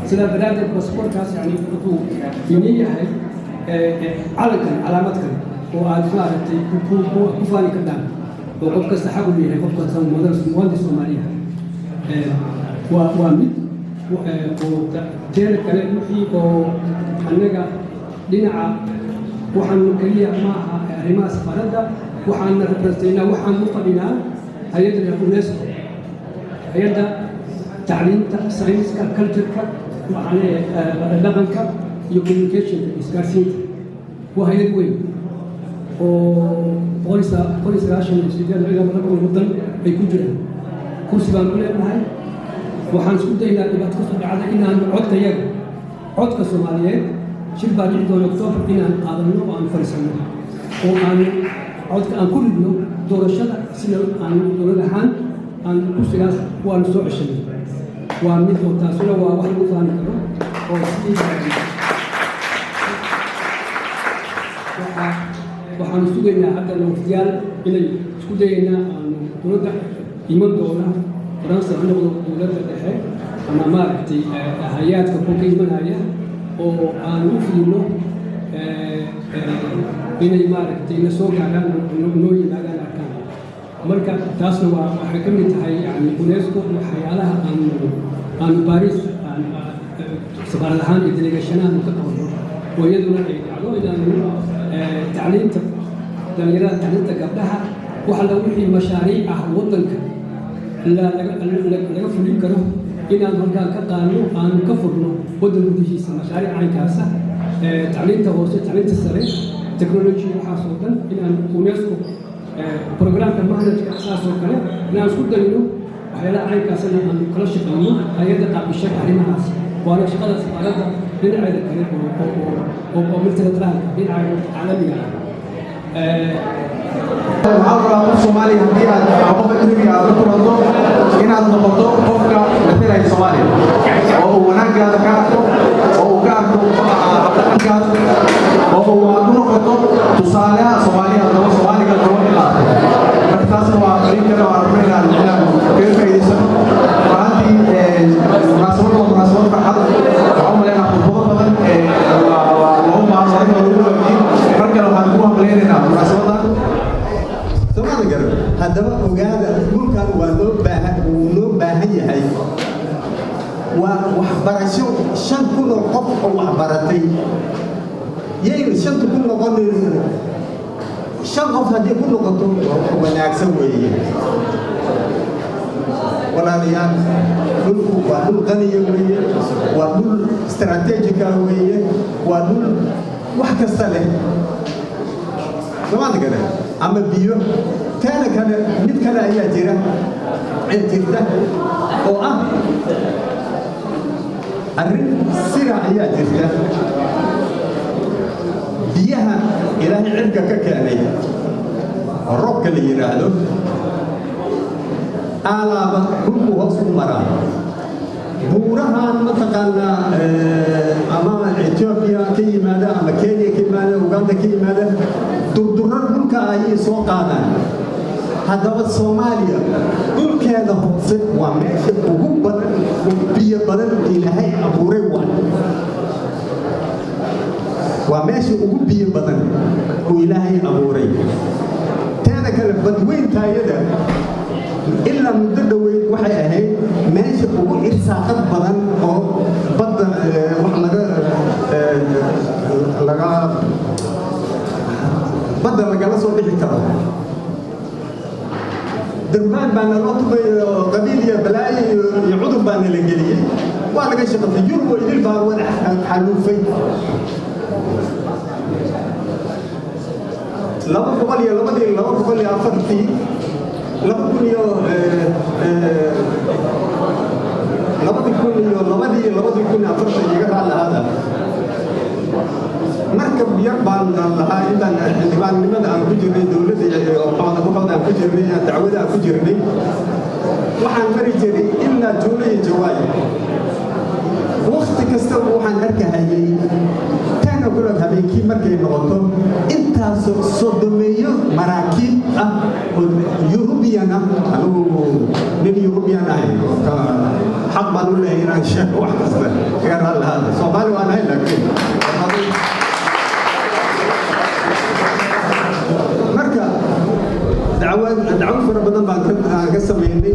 sida daraaddeed baasaboorkaas yani wuxuu inii yahay calankan calaamaadkan oo aad maaragtay ku faani kartaan oo qof kasta xaq u leeyahay qof kasta muwaadin Soomaaliya waa mid oo teeda kale wixii oo annaga dhinaca waxaan kaliya maaha arrimaha safaarada waxaan representaynaa waxaan u fadhinaa hay'adda UNESCO hay'adda tacliinta sayniska cultureka dhaqanka iyo communicationka isgaarsiinta waa hay'ad weyn oo wadan ay ku jiraan kursi baan ku leenahay waxaan isku daynaa dhibaato kasoo dhacda inaan codkayaga codka Soomaaliyeed shir baa dhici doona Oktoobar inaan qaadano oo aan fariisano oo aan codka aan ku ridno doorashada sida aan dowlad ahaan aan kursigaas waan soo ceshanay waa mid oo taasuna waa wax lagu faani karo oo waxaan sugaynaa hadda waqtiyaal inay isku dayaynaa aan dowladda iman doona Faransa ha noqdo dowladda dhexe ama maaragtay hay-adka kolka imanaya oo aan u fiirno inay maaragtay na soo gaaraan noo yimaadaan arkaan marka taasna waxay ka mid tahay yani UNESCO waxyaalaha aan Paris safaarad ahaan iyo delegashanahan ka qabno oo iyaduna ay dhacdo inaan tacliinta dhalinyarada tacliinta gabdhaha waxa lagu wixii mashaariic ah wadanka laga fulin karo inaan halkaan ka qaadno aan ka furno wadan gudihiisa mashaariic caynkaasa tacliinta hoose tacliinta sare technology waxaas oo dhan inaan UNESCO programka manhajka asaasoo kale inaan isku dayno waxyaalaha caynkaasna aan kala shaqeyno hay'adda qaabishada arrimahaas waana shaqada safaarada dhinaceeda kale oo multilateraalka dhinaca caalamiga waxaa Soomaaliya haddii aad qof ajnabiga aad la kulanto inaad noqoto qofka matalaya Soomaaliya oo uu wanaaggaada ka arko oo uu ka arko dhaqankaas oo uu aad u noqoto tusaalaha Soomaaliya ama Soomaaliga loo ilaaliyo marka taasna waa fariin kale oo aan rabnaa inaan kaga faa'iidaysano maantii munaasabad farxad yahay waa waxbarasho 5,000 oo qof oo waxbaratay yayna 5,000 noqonaysa 5 qof haddii ku noqoto wanaagsan weeye walaalayaal dhulku waa dhul qaniya weeye waa dhul istaraatiijika weeye waa dhul wax kasta leh soomaalida kale ama biyo taana kale mid kale ayaa jira jirta oo ah arrin sira ayaa jirta biyaha ilaahay cirka ka keenay oo roobka la yiraahdo alaaba dhulku hoos u maraa buurahan mataqaanaa ama Ethiopia ka yimaada ama Kenya ka yimaada Uganda ka yimaada durdurar dhulka ayay soo qaadaan haddaba Soomaaliya dhulkeeda hoose waa meesha ugu badan biyo badan ilaahay abuuray waa meesha ugu biyo badan oo ilaahay abuuray teeda kale badweyntaayada ilaa muddo dhaweyd waxay ahayd meesha ugu irsaaqad badan oo badda wax lagala soo bixi karo درمان بان الأطباء قبيلة بلاي يعودوا بان الإنجليزية وأنا جاي شغل في يورو اللي بان حلوفي لما قبل يا أفرتي لما يكون أفرتي يقرأ على هذا مركب يقبل لها إذا الإنتباه لماذا أن كجرني دولتي وقعنا أن كجرني تعود أن كجرني وحن مريجري إلا جولي جواي وقت كستر وحن أركها هي كان أقول لك هذه كي مركب نقطة أنت صدمية مراكب يوروبيانا أنا من يوروبيانا حق بنقول له هنا شيء واحد غير هذا صومالي وأنا هنا marka dacwad fara badan baan ka sameeyay